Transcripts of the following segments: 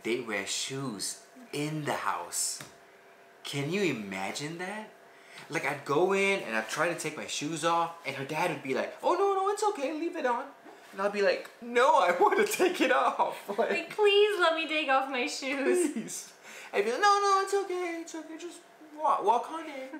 they wear shoes in the house. Can you imagine that? Like, I'd go in and I'd try to take my shoes off, and her dad would be like, oh no, it's okay, leave it on. And I'll be like, no, I want to take it off. Like, please let me take off my shoes. Please. I'd be like, no, it's okay, just walk on in.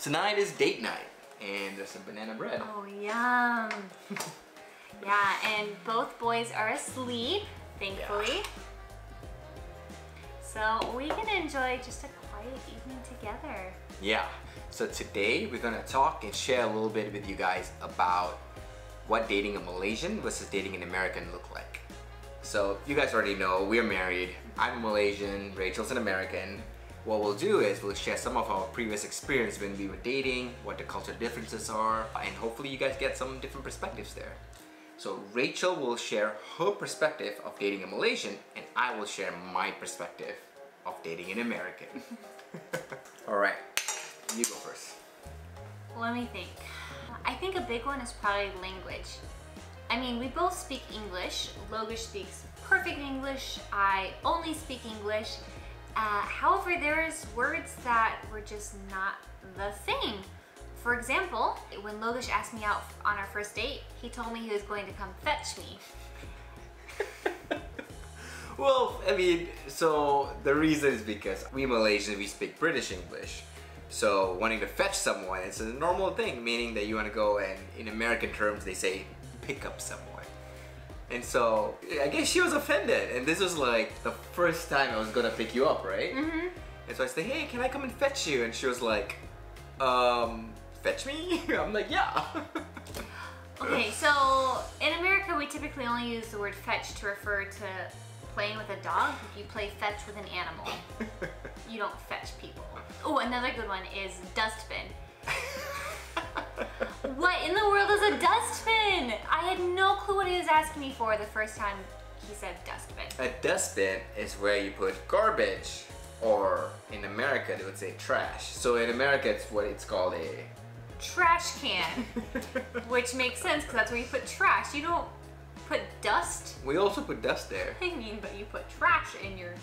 Tonight is date night, and there's some banana bread. Oh, yum. Yeah, and both boys are asleep, thankfully. Yeah. So we can enjoy just a quiet evening together. Yeah, so today we're gonna talk and share a little bit with you guys about what dating a Malaysian versus dating an American look like. So you guys already know, we're married. I'm a Malaysian, Rachel's an American. What we'll do is we'll share some of our previous experience when we were dating, what the cultural differences are, and hopefully you guys get some different perspectives there. So Rachel will share her perspective of dating a Malaysian, and I will share my perspective of dating an American. Alright, you go first. Let me think. I think a big one is probably language. I mean, we both speak English. Logesh speaks perfect English. I only speak English. However, there's words that were just not the same. For example, when Logesh asked me out on our first date, he told me he was going to come fetch me. Well, I mean, so the reason is because we Malaysians, we speak British English. So wanting to fetch someone, it's a normal thing, meaning that you want to go, and in American terms, they say pick up someone. And so, I guess she was offended, and this was like the first time I was gonna pick you up, right? Mm-hmm. And so I said, hey, can I come and fetch you? And she was like, fetch me? I'm like, yeah. Okay, so in America, we typically only use the word fetch to refer to playing with a dog. If you play fetch with an animal, you don't fetch people. Oh, another good one is dustbin. What in the world is a dustbin? I had no clue what he was asking me for the first time he said dustbin. A dustbin is where you put garbage, or in America they would say trash. So in America it's what it's called a trash can, which makes sense because that's where you put trash. You don't put dust. We also put dust there. I mean, but you put trash in your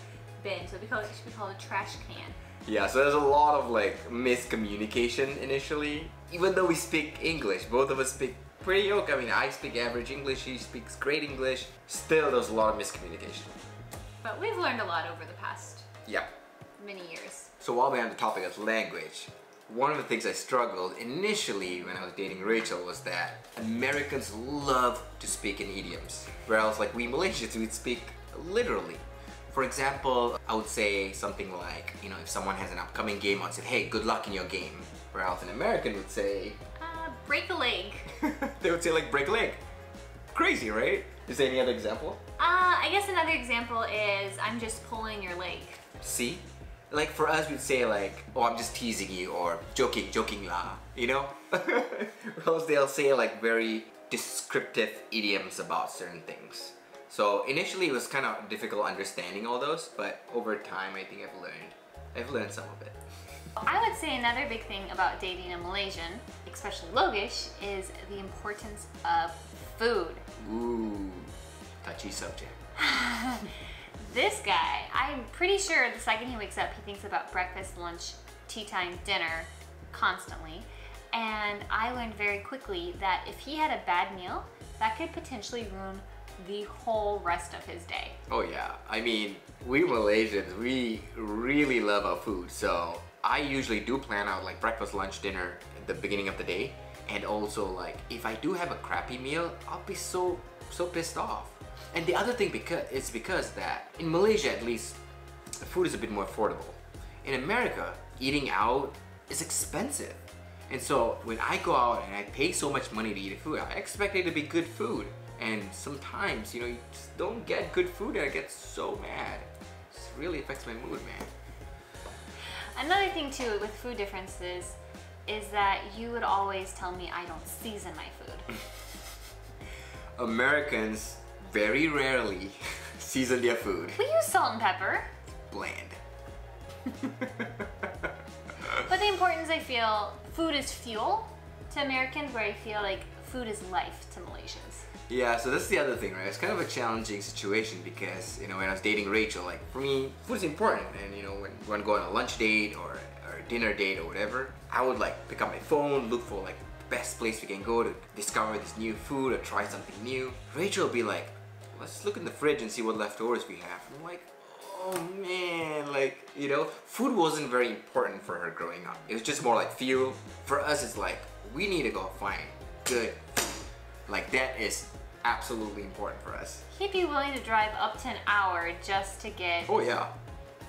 bin, so it should be called a trash can. Yeah, so there's a lot of like miscommunication initially. Even though we speak English, both of us speak pretty okay. I mean, I speak average English, he speaks great English. Still, there's a lot of miscommunication. But we've learned a lot over the past many years. So while we're on the topic of language, one of the things I struggled initially when I was dating Rachel was that Americans love to speak in idioms. Whereas like we Malaysians, we'd speak literally. For example, I would say something like, you know, if someone has an upcoming game, I'd say, hey, good luck in your game. Whereas an American would say, break a leg. They would say like break leg. Crazy, right? Is there any other example? I guess another example is I'm just pulling your leg. See? Like for us, we'd say like, oh, I'm just teasing you, or joking lah, you know? Or else they'll say like very descriptive idioms about certain things. So initially it was kind of difficult understanding all those, but over time I think I've learned some of it. I would say another big thing about dating a Malaysian, especially Logesh, is the importance of food. Ooh, touchy subject. This guy, I'm pretty sure the second he wakes up, he thinks about breakfast, lunch, tea time, dinner constantly. And I learned very quickly that if he had a bad meal, that could potentially ruin the whole rest of his day. Oh yeah, I mean, we Malaysians, we really love our food. So I usually do plan out like breakfast, lunch, dinner at the beginning of the day. And also like, if I do have a crappy meal, I'll be so pissed off. And the other thing is because that in Malaysia at least, food is a bit more affordable. In America, eating out is expensive. And so when I go out and I pay so much money to eat food, I expect it to be good food. And sometimes, you know, you just don't get good food and I get so mad. It just really affects my mood, man. Another thing too with food differences is that you would always tell me I don't season my food. Americans very rarely season their food. We use salt and pepper. Bland. But the importance, I feel, food is fuel to Americans, where I feel like food is life to Malaysians. Yeah, so that's the other thing, right? It's kind of a challenging situation because, you know, when I was dating Rachel, like for me, food is important. And you know, when we want to go on a lunch date or a dinner date or whatever, I would like pick up my phone, look for like the best place we can go to discover this new food or try something new. Rachel would be like, let's look in the fridge and see what leftovers we have. And I'm like, oh man, like, you know, food wasn't very important for her growing up. It was just more like fuel. For us, it's like, we need to go find good food. Like that is absolutely important for us. He'd be willing to drive up to an hour just to get Oh yeah.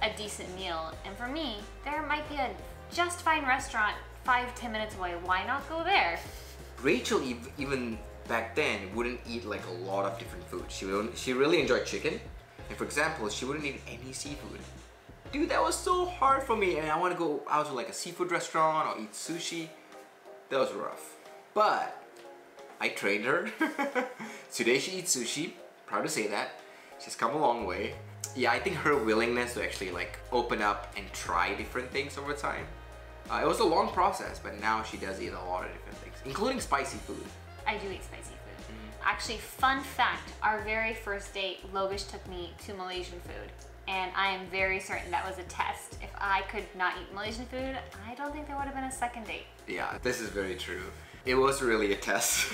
a decent meal. And for me, there might be a just fine restaurant 5-10 minutes away. Why not go there? Rachel even back then wouldn't eat like a lot of different food. She really enjoyed chicken. And for example, she wouldn't eat any seafood. Dude, that was so hard for me. And I want to go out to like a seafood restaurant or eat sushi. That was rough. But I trained her. Today she eats sushi. Proud to say that. She's come a long way. Yeah, I think her willingness to actually like open up and try different things over time. It was a long process, but now she does eat a lot of different things, including spicy food. I do eat spicy food. Actually, fun fact, our very first date, Logesh took me to Malaysian food. And I am very certain that was a test. If I could not eat Malaysian food, I don't think there would have been a second date. Yeah, this is very true. It was really a test.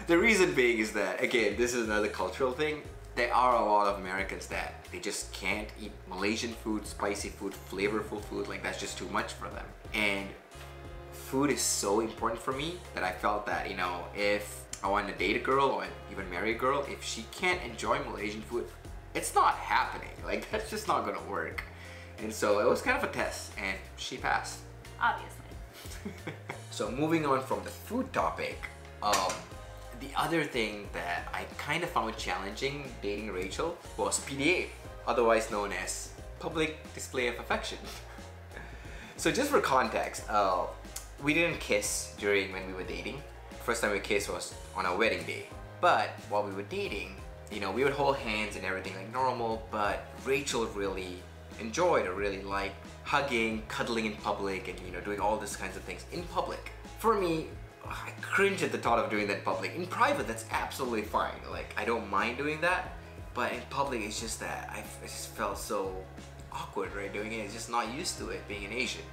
The reason being is that, again, this is another cultural thing. There are a lot of Americans that they just can't eat Malaysian food, spicy food, flavorful food, like that's just too much for them. And food is so important for me that I felt that, you know, if I want to date a girl or even marry a girl, if she can't enjoy Malaysian food, it's not happening. Like, that's just not gonna work. And so it was kind of a test, and she passed. Obviously. So moving on from the food topic, the other thing that I kind of found challenging dating Rachel was PDA, otherwise known as public display of affection. So just for context, we didn't kiss during when we were dating. First time we kissed was on our wedding day. But while we were dating, you know, we would hold hands and everything like normal, but Rachel really enjoyed or really liked hugging, cuddling in public, and you know, doing all these kinds of things in public. For me, I cringe at the thought of doing that in public. In private, that's absolutely fine. Like, I don't mind doing that, but in public, it's just that I just felt so awkward, right, doing it. It's just not used to it, being an Asian.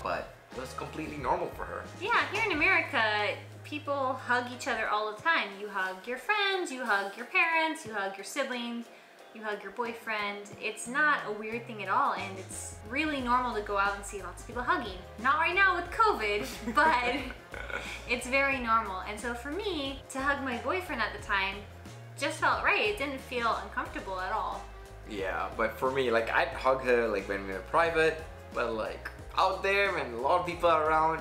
But it was completely normal for her. Yeah, here in America, people hug each other all the time. You hug your friends, you hug your parents, you hug your siblings, you hug your boyfriend. It's not a weird thing at all, and it's really normal to go out and see lots of people hugging. Not right now with COVID, but it's very normal. And so for me, to hug my boyfriend at the time just felt right. It didn't feel uncomfortable at all. Yeah, but for me, like, I'd hug her like when we were private, but like out there when a lot of people are around,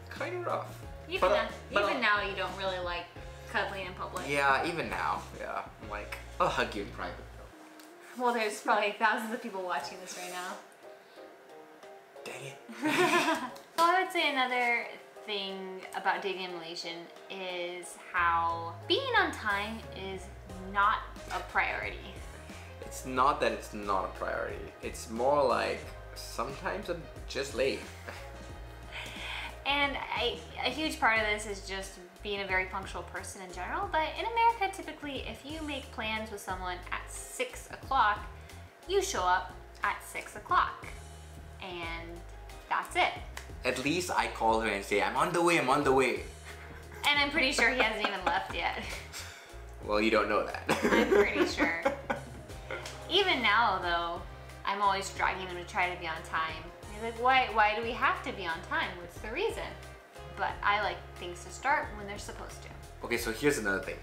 kind of rough. Even now, you don't really like cuddling in public. Yeah, even now, yeah. I'm like, I'll hug you in private though. Well, there's probably thousands of people watching this right now. Dang it. So I would say another thing about dating in Malaysian is how being on time is not a priority. It's not that it's not a priority. It's more like sometimes I'm just late. And a huge part of this is just being a very punctual person in general, but in America, typically, if you make plans with someone at 6 o'clock, you show up at 6 o'clock, and that's it. At least I call her and say, I'm on the way, I'm on the way. And I'm pretty sure he hasn't even left yet. Well, you don't know that. I'm pretty sure. Even now, though, I'm always dragging him to try to be on time. He's like, why do we have to be on time? What's the reason? But I like things to start when they're supposed to. Okay, so here's another thing.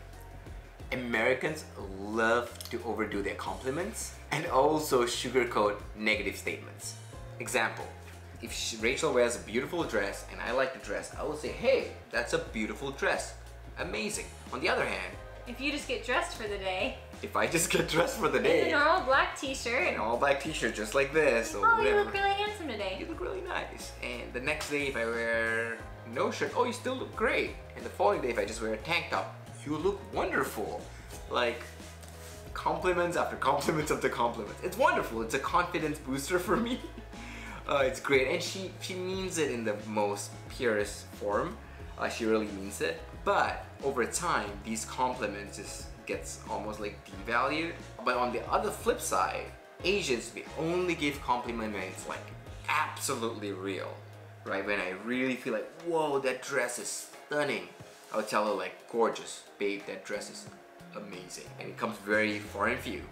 Americans love to overdo their compliments and also sugarcoat negative statements. Example, if Rachel wears a beautiful dress and I like the dress, I will say, hey, that's a beautiful dress. Amazing. On the other hand, if you just get dressed for the day. If I just get dressed for the day. In a normal black t-shirt. An all black t-shirt just like this. Or oh, whatever. You look really handsome today. You look really nice. And the next day if I wear no shirt, oh, you still look great. And the following day if I just wear a tank top, you look wonderful. Like, compliments after compliments after compliments. It's wonderful. It's a confidence booster for me. It's great. And she means it in the most purest form. She really means it. But over time, these compliments just gets almost like devalued. But on the other flip side, Asians, we only give compliment when it's like absolutely real, right? When I really feel like, whoa, that dress is stunning. I'll tell her like, gorgeous, babe, that dress is amazing. And it comes very foreign view.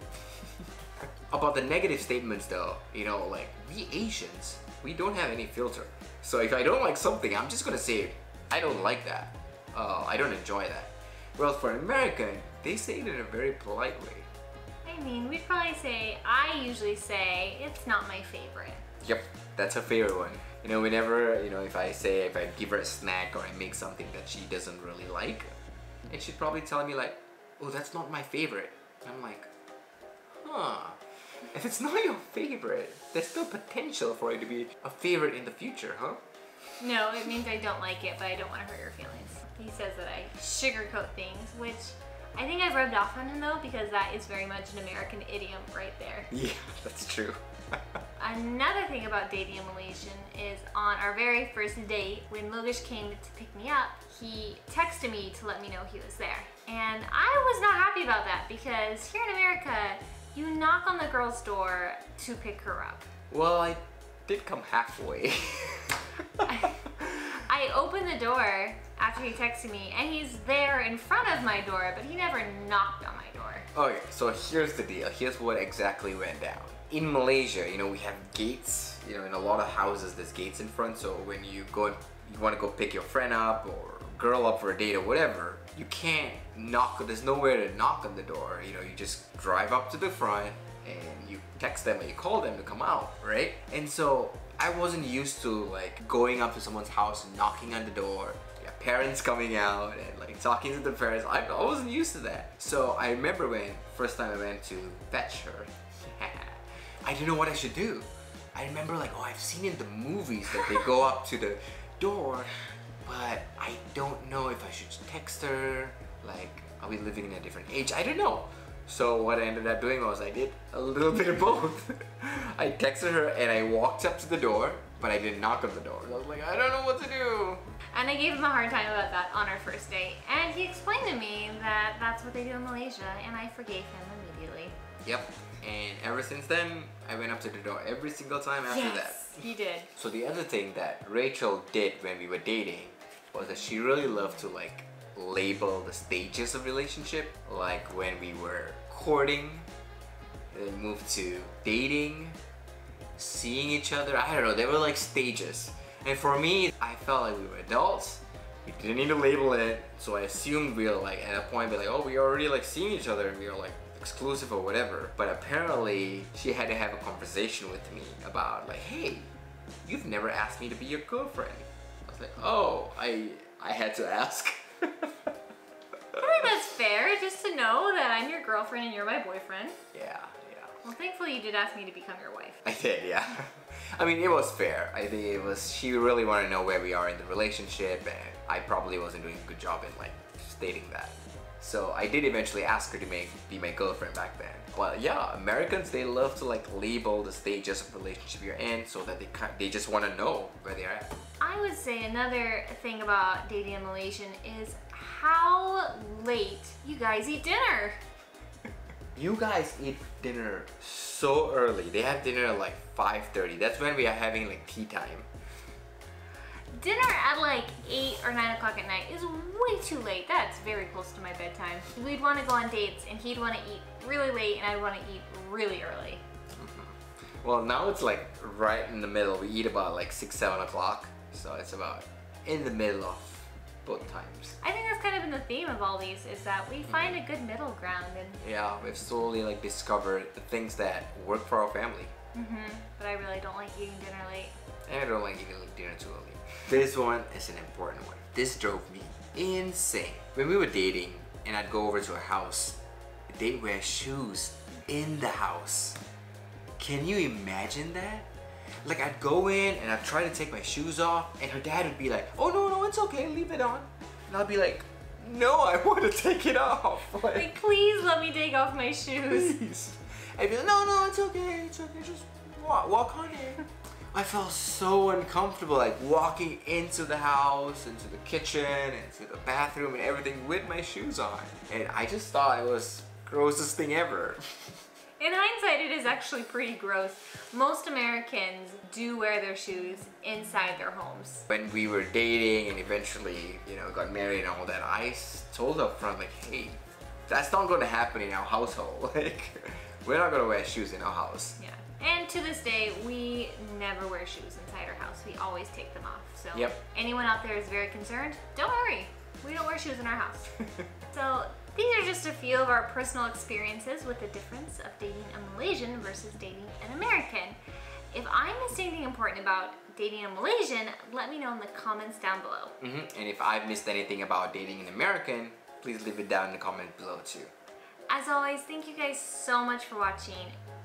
About the negative statements though, you know, like we Asians, we don't have any filter. So if I don't like something, I'm just gonna say, I don't like that. I don't enjoy that. Well, for an American, they say it in a very polite way. I mean, we'd probably say, I usually say, it's not my favorite. Yep, that's her favorite one. You know, whenever, you know, if I give her a snack or I make something that she doesn't really like, and she'd probably tell me like, oh, that's not my favorite. And I'm like, huh. If it's not your favorite, there's still potential for it to be a favorite in the future, huh? No, it means I don't like it, but I don't want to hurt your feelings. He says that I sugarcoat things, which I think I've rubbed off on him though, because that is very much an American idiom right there. Yeah, that's true. Another thing about dating in Malaysian is on our very first date, when Logesh came to pick me up, he texted me to let me know he was there. And I was not happy about that because here in America, you knock on the girl's door to pick her up. Well, I did come halfway. I opened the door after he texted me and he's there in front of my door, but he never knocked on my door. Okay, so here's the deal. Here's what exactly went down. In Malaysia, you know, we have gates. You know, in a lot of houses, there's gates in front. So when you want to go pick your friend up or girl up for a date or whatever, you can't knock. There's nowhere to knock on the door. You know, you just drive up to the front and you text them and you call them to come out, right? And so I wasn't used to like going up to someone's house and knocking on the door. Yeah, parents coming out and like talking to the parents. I wasn't used to that. So I remember when first time I went to fetch her, I didn't know what I should do. I remember like, oh, I've seen in the movies that they go up to the door, but I don't know if I should text her. Like, are we living in a different age? I don't know. So what I ended up doing was I did a little bit of both. I texted her and I walked up to the door, but I didn't knock on the door. I was like, I don't know what to do. And I gave him a hard time about that on our first date. And he explained to me that that's what they do in Malaysia, and I forgave him immediately. Yep. And ever since then, I went up to the door every single time after that. Yes, he did. So the other thing that Rachel did when we were dating was that she really loved to like label the stages of relationship. Like when we were courting, then moved to dating, seeing each other. I don't know, they were like stages. And for me, I felt like we were adults. We didn't need to label it. So I assumed we were like at a point be like, oh, we already like seeing each other and we were like exclusive or whatever. But apparently she had to have a conversation with me about like, hey, you've never asked me to be your girlfriend. I was like, oh, I had to ask. I think that's fair, just to know that I'm your girlfriend and you're my boyfriend. Yeah. Well, thankfully you did ask me to become your wife. I did, yeah. I mean, it was fair. I think it was, she really wanted to know where we are in the relationship, and I probably wasn't doing a good job in like stating that. So I did eventually ask her to be my girlfriend back then. Well, yeah, Americans, they love to like label the stages of relationship you're in so that they just want to know where they're at. I would say another thing about dating in Malaysian is how late you guys eat dinner. You guys eat dinner so early. They have dinner at like 5:30. That's when we are having like tea time. Dinner at like 8 or 9 o'clock at night is way too late. That's very close to my bedtime. We'd want to go on dates and he'd want to eat really late and I'd want to eat really early. Well, now it's like right in the middle. We eat about like 6, 7 o'clock. So it's about in the middle of both times. I think that's kind of been the theme of all these, is that we find a good middle ground. And yeah, we've slowly like discovered the things that work for our family. But I really don't like eating dinner late. And I don't like eating dinner too early. This one is an important one. This drove me insane. When we were dating and I'd go over to her house, they'd wear shoes in the house. Can you imagine that? Like, I'd go in and I'd try to take my shoes off and her dad would be like, oh no, it's okay, leave it on. And I'd be like, no, I want to take it off. Like, please let me take off my shoes. Please. I'd be like, no, it's okay, just walk on in. I felt so uncomfortable, like walking into the house, into the kitchen, into the bathroom and everything with my shoes on. And I just thought it was the grossest thing ever. In hindsight, it is actually pretty gross. Most Americans do wear their shoes inside their homes. When we were dating and eventually, you know, got married and all that, I told her up front, like, hey, that's not going to happen in our household. Like, we're not going to wear shoes in our house. Yeah. And to this day, we never wear shoes inside our house. We always take them off. So anyone out there is very concerned, don't worry. We don't wear shoes in our house. So these are just a few of our personal experiences with the difference of dating a Malaysian versus dating an American. If I missed anything important about dating a Malaysian, let me know in the comments down below. And if I've missed anything about dating an American, please leave it down in the comment below too. As always, thank you guys so much for watching.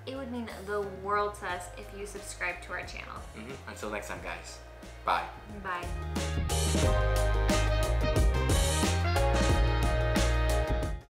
It would mean the world to us if you subscribe to our channel. Until next time, guys. Bye. Bye.